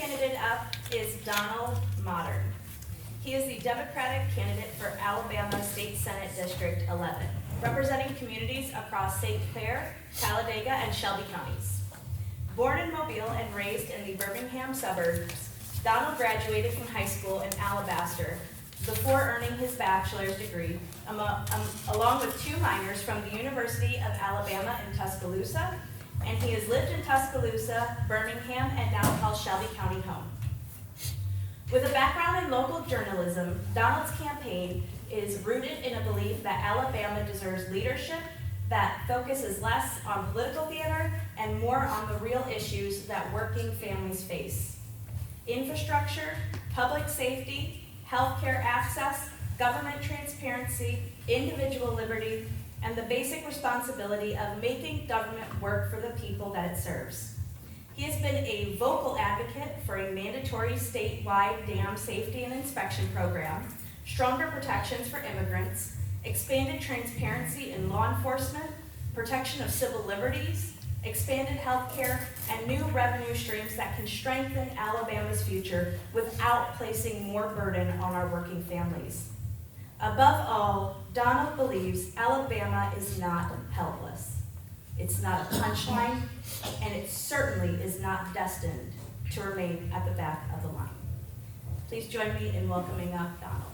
candidate up is Donald Mottern. He is the Democratic candidate for Alabama State Senate District 11, representing communities across St. Clair, Talladega, and Shelby counties. Born in Mobile and raised in the Birmingham suburbs, Donald graduated from high school in Alabaster before earning his bachelor's degree, along with 2 minors from the University of Alabama in Tuscaloosa, and he has lived in Tuscaloosa, Birmingham, and now calls Shelby County home. With a background in local journalism, Donald's campaign is rooted in a belief that Alabama deserves leadership that focuses less on political theater and more on the real issues that working families face. Infrastructure, public safety, healthcare access, government transparency, individual liberty, and the basic responsibility of making government work for the people that it serves. He has been a vocal advocate for a mandatory statewide dam safety and inspection program, stronger protections for immigrants, expanded transparency in law enforcement, protection of civil liberties, expanded health care, and new revenue streams that can strengthen Alabama's future without placing more burden on our working families. Above all, Donald believes Alabama is not helpless. It's not a punchline, and it certainly is not destined to remain at the back of the line. Please join me in welcoming up Donald.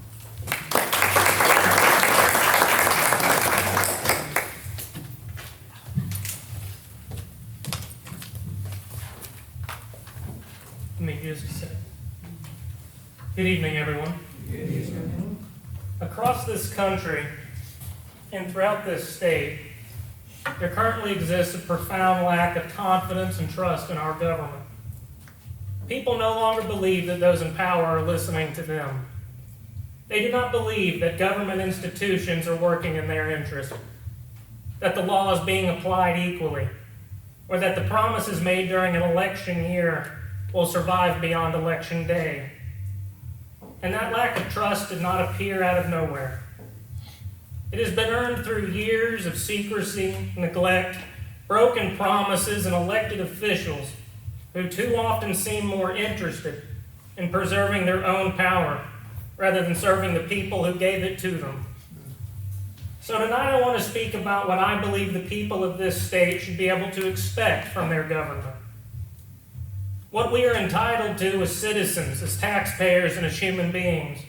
Let me just say, good evening, everyone. Good evening. Across this country and throughout this state, there currently exists a profound lack of confidence and trust in our government. People no longer believe that those in power are listening to them. They do not believe that government institutions are working in their interest, that the law is being applied equally, or that the promises made during an election year will survive beyond election day. And that lack of trust did not appear out of nowhere. It has been earned through years of secrecy, neglect, broken promises, and elected officials who too often seem more interested in preserving their own power rather than serving the people who gave it to them. So tonight I want to speak about what I believe the people of this state should be able to expect from their government. What we are entitled to as citizens, as taxpayers, and as human beings.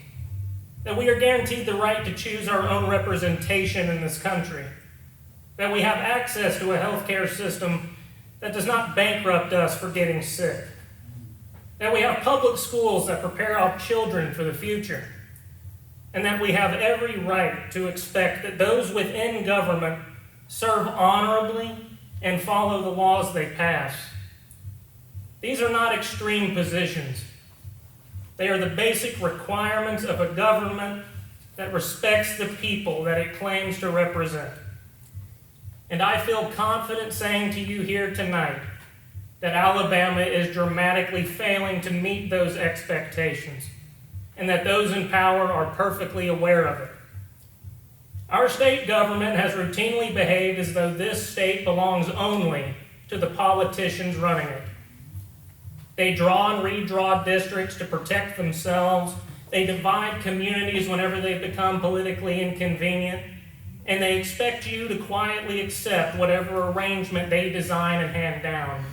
That we are guaranteed the right to choose our own representation in this country. That we have access to a healthcare system that does not bankrupt us for getting sick. That we have public schools that prepare our children for the future. And that we have every right to expect that those within government serve honorably and follow the laws they pass. These are not extreme positions. They are the basic requirements of a government that respects the people that it claims to represent. And I feel confident saying to you here tonight that Alabama is dramatically failing to meet those expectations, and that those in power are perfectly aware of it. Our state government has routinely behaved as though this state belongs only to the politicians running it. They draw and redraw districts to protect themselves. They divide communities whenever they become politically inconvenient. And they expect you to quietly accept whatever arrangement they design and hand down.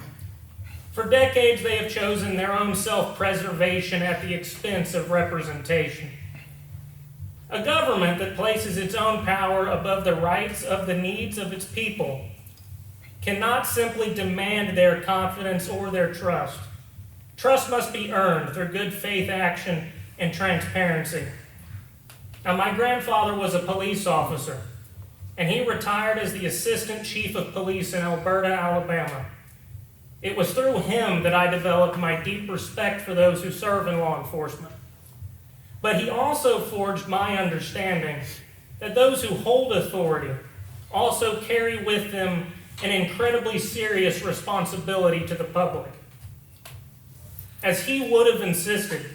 For decades, they have chosen their own self-preservation at the expense of representation. A government that places its own power above the rights of the needs of its people cannot simply demand their confidence or their trust. Trust must be earned through good faith action and transparency. Now, my grandfather was a police officer, and he retired as the assistant chief of police in Alberta, Alabama. It was through him that I developed my deep respect for those who serve in law enforcement. But he also forged my understanding that those who hold authority also carry with them an incredibly serious responsibility to the public. As he would have insisted,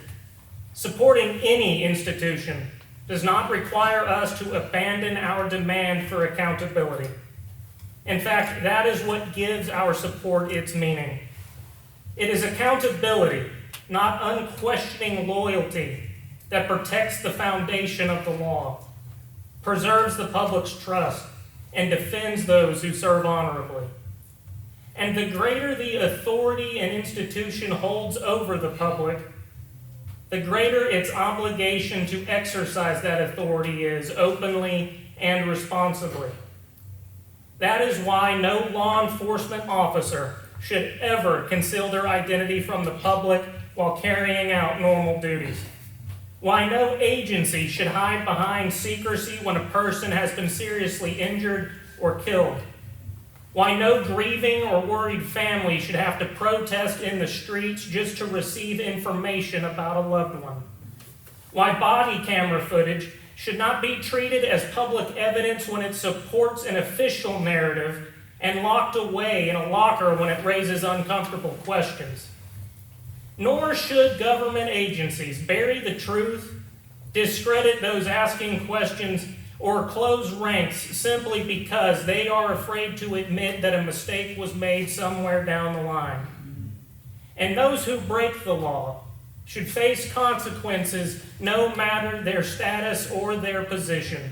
supporting any institution does not require us to abandon our demand for accountability. In fact, that is what gives our support its meaning. It is accountability not unquestioning loyalty that protects the foundation of the law, preserves the public's trust, and defends those who serve honorably. And the greater the authority an institution holds over the public, the greater its obligation to exercise that authority is openly and responsibly. That is why no law enforcement officer should ever conceal their identity from the public while carrying out normal duties. Why no agency should hide behind secrecy when a person has been seriously injured or killed. Why no grieving or worried family should have to protest in the streets just to receive information about a loved one. Why body camera footage should not be treated as public evidence when it supports an official narrative and locked away in a locker when it raises uncomfortable questions. Nor should government agencies bury the truth, discredit those asking questions, or close ranks simply because they are afraid to admit that a mistake was made somewhere down the line. And those who break the law should face consequences no matter their status or their position.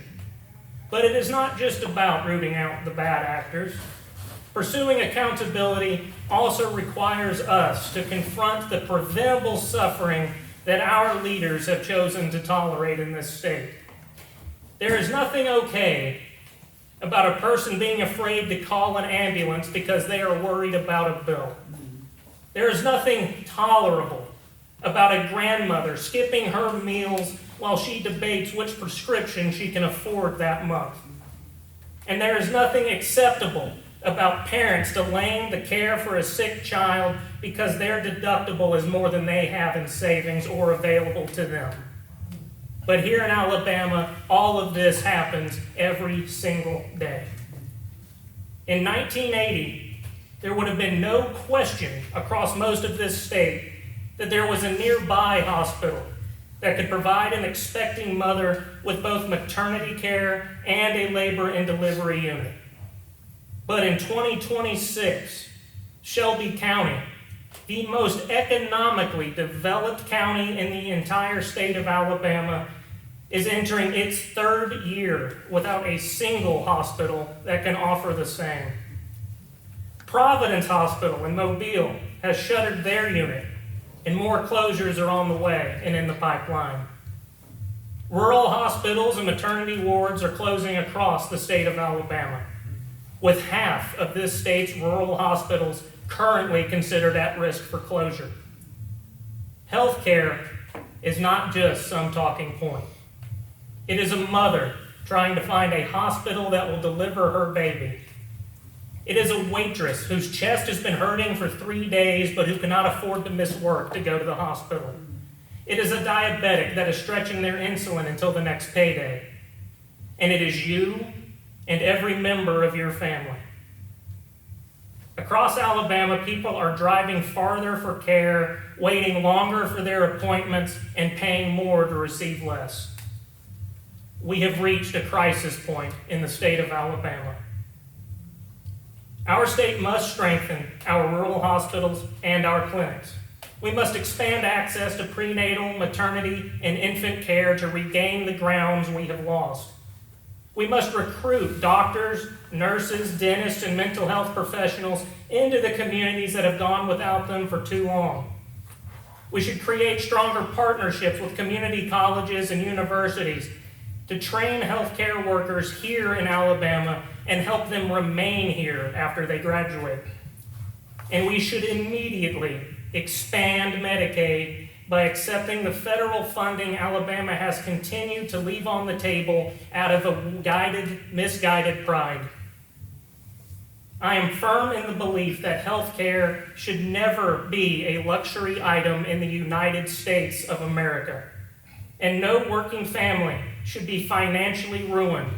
But it is not just about rooting out the bad actors. Pursuing accountability also requires us to confront the preventable suffering that our leaders have chosen to tolerate in this state. There is nothing okay about a person being afraid to call an ambulance because they are worried about a bill. There is nothing tolerable about a grandmother skipping her meals while she debates which prescription she can afford that month. And there is nothing acceptable about parents delaying the care for a sick child because their deductible is more than they have in savings or available to them. But here in Alabama, all of this happens every single day. In 1980, there would have been no question across most of this state that there was a nearby hospital that could provide an expecting mother with both maternity care and a labor and delivery unit. But in 2026, Shelby County, the most economically developed county in the entire state of Alabama, is entering its third year without a single hospital that can offer the same. Providence Hospital in Mobile has shuttered their unit, and more closures are on the way and in the pipeline. Rural hospitals and maternity wards are closing across the state of Alabama, with half of this state's rural hospitals currently considered at risk for closure. Healthcare is not just some talking point. It is a mother trying to find a hospital that will deliver her baby. It is a waitress whose chest has been hurting for 3 days but who cannot afford to miss work to go to the hospital. It is a diabetic that is stretching their insulin until the next payday. And it is you and every member of your family. Across Alabama, people are driving farther for care, waiting longer for their appointments, and paying more to receive less. We have reached a crisis point in the state of Alabama. Our state must strengthen our rural hospitals and our clinics. We must expand access to prenatal, maternity, and infant care to regain the grounds we have lost. We must recruit doctors, nurses, dentists, and mental health professionals into the communities that have gone without them for too long. We should create stronger partnerships with community colleges and universities to train healthcare workers here in Alabama and help them remain here after they graduate. And we should immediately expand Medicaid by accepting the federal funding Alabama has continued to leave on the table out of a misguided pride. I am firm in the belief that health care should never be a luxury item in the United States of America, and no working family should be financially ruined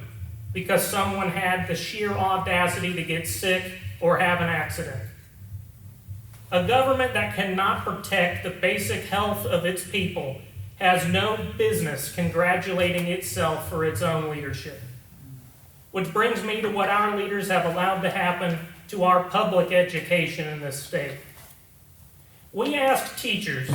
because someone had the sheer audacity to get sick or have an accident. A government that cannot protect the basic health of its people has no business congratulating itself for its own leadership. Which brings me to what our leaders have allowed to happen to our public education in this state. We asked teachers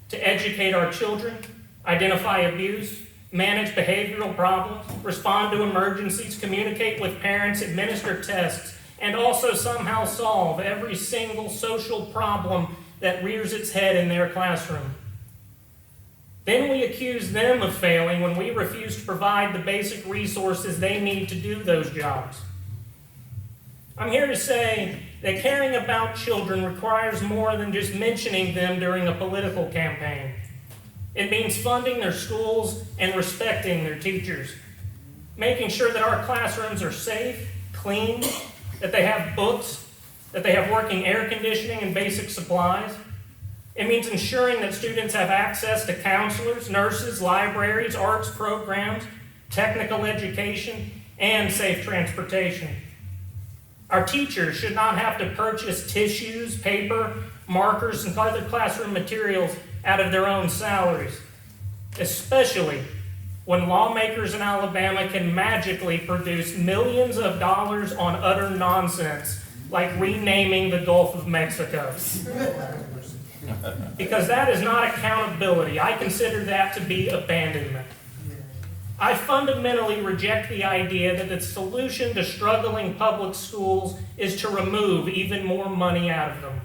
to educate our children, identify abuse, manage behavioral problems, respond to emergencies, communicate with parents, administer tests, and also somehow solve every single social problem that rears its head in their classroom. Then we accuse them of failing when we refuse to provide the basic resources they need to do those jobs. I'm here to say that caring about children requires more than just mentioning them during a political campaign. It means funding their schools and respecting their teachers, making sure that our classrooms are safe, clean, that they have books, that they have working air conditioning and basic supplies. It means ensuring that students have access to counselors, nurses, libraries, arts programs, technical education, and safe transportation. Our teachers should not have to purchase tissues, paper, markers, and other classroom materials out of their own salaries, especially when lawmakers in Alabama can magically produce millions of dollars on utter nonsense, like renaming the Gulf of Mexico. Because that is not accountability. I consider that to be abandonment. I fundamentally reject the idea that the solution to struggling public schools is to remove even more money out of them.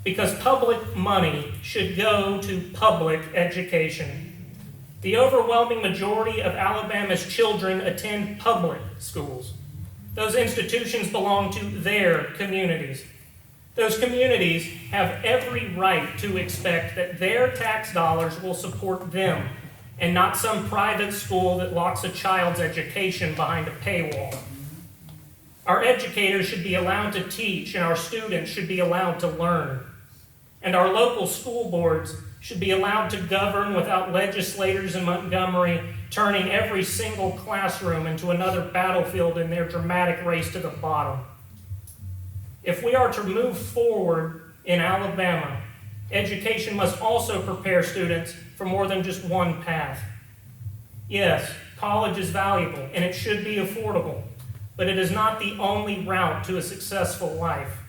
Because public money should go to public education. The overwhelming majority of Alabama's children attend public schools. Those institutions belong to their communities. Those communities have every right to expect that their tax dollars will support them and not some private school that locks a child's education behind a paywall. Our educators should be allowed to teach, and our students should be allowed to learn. And our local school boards should be allowed to govern without legislators in Montgomery turning every single classroom into another battlefield in their dramatic race to the bottom. If we are to move forward in Alabama, education must also prepare students for more than just one path. Yes, college is valuable and it should be affordable, but it is not the only route to a successful life.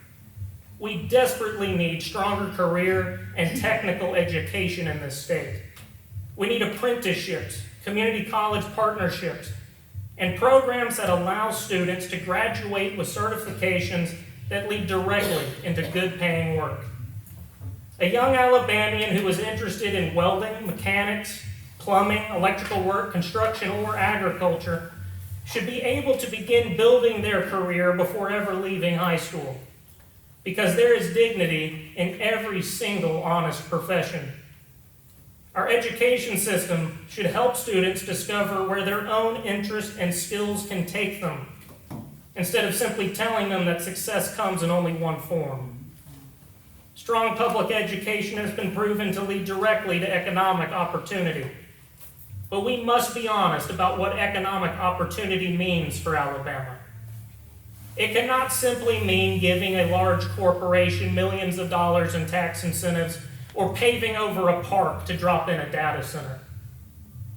We desperately need stronger career and technical education in this state. We need apprenticeships, community college partnerships, and programs that allow students to graduate with certifications that lead directly into good paying work. A young Alabamian who is interested in welding, mechanics, plumbing, electrical work, construction, or agriculture should be able to begin building their career before ever leaving high school, because there is dignity in every single honest profession. Our education system should help students discover where their own interests and skills can take them, instead of simply telling them that success comes in only one form. Strong public education has been proven to lead directly to economic opportunity. But we must be honest about what economic opportunity means for Alabama. It cannot simply mean giving a large corporation millions of dollars in tax incentives or paving over a park to drop in a data center.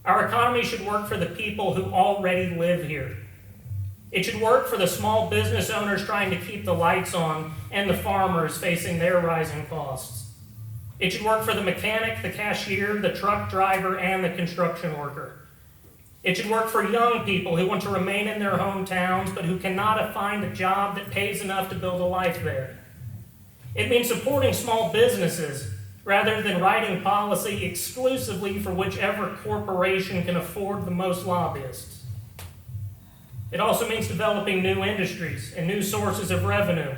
Our economy should work for the people who already live here. It should work for the small business owners trying to keep the lights on and the farmers facing their rising costs. It should work for the mechanic, the cashier, the truck driver, and the construction worker. It should work for young people who want to remain in their hometowns but who cannot find a job that pays enough to build a life there. It means supporting small businesses rather than writing policy exclusively for whichever corporation can afford the most lobbyists. It also means developing new industries and new sources of revenue,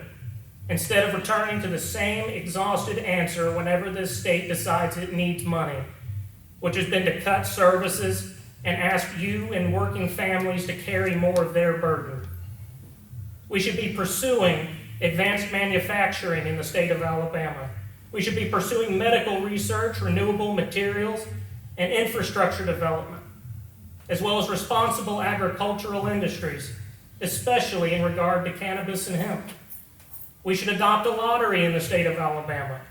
instead of returning to the same exhausted answer whenever this state decides it needs money, which has been to cut services and ask you and working families to carry more of their burden. We should be pursuing advanced manufacturing in the state of Alabama. We should be pursuing medical research, renewable materials, and infrastructure development, as well as responsible agricultural industries, especially in regard to cannabis and hemp. We should adopt a lottery in the state of Alabama,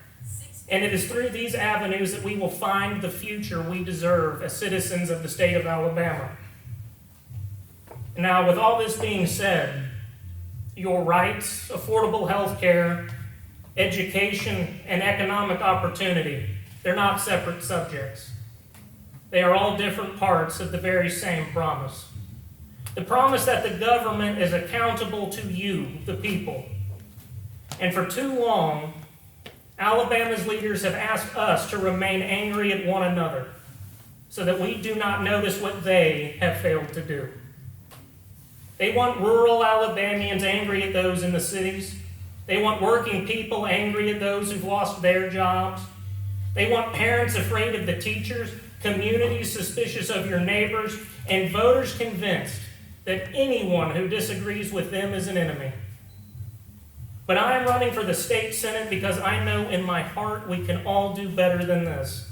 and it is through these avenues that we will find the future we deserve as citizens of the state of Alabama. Now, with all this being said, your rights, affordable health care, education, and economic opportunity They're not separate subjects. They are all different parts of the very same promise. The promise that the government is accountable to you, the people. And for too long, Alabama's leaders have asked us to remain angry at one another so that we do not notice what they have failed to do. They want rural Alabamians angry at those in the cities. They want working people angry at those who've lost their jobs. They want parents afraid of the teachers, communities suspicious of your neighbors, and voters convinced that anyone who disagrees with them is an enemy. But I'm running for the state senate because I know in my heart we can all do better than this.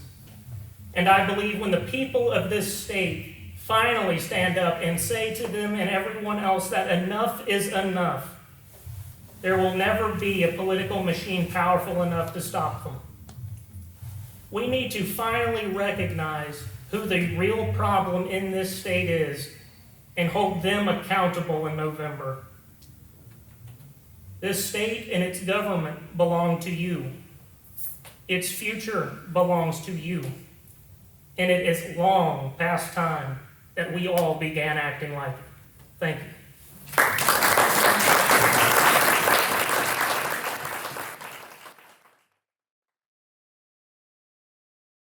And I believe when the people of this state finally stand up and say to them and everyone else that enough is enough, there will never be a political machine powerful enough to stop them. We need to finally recognize who the real problem in this state is and hold them accountable in November. This state and its government belong to you. Its future belongs to you. And it is long past time that we all began acting like it. Thank you.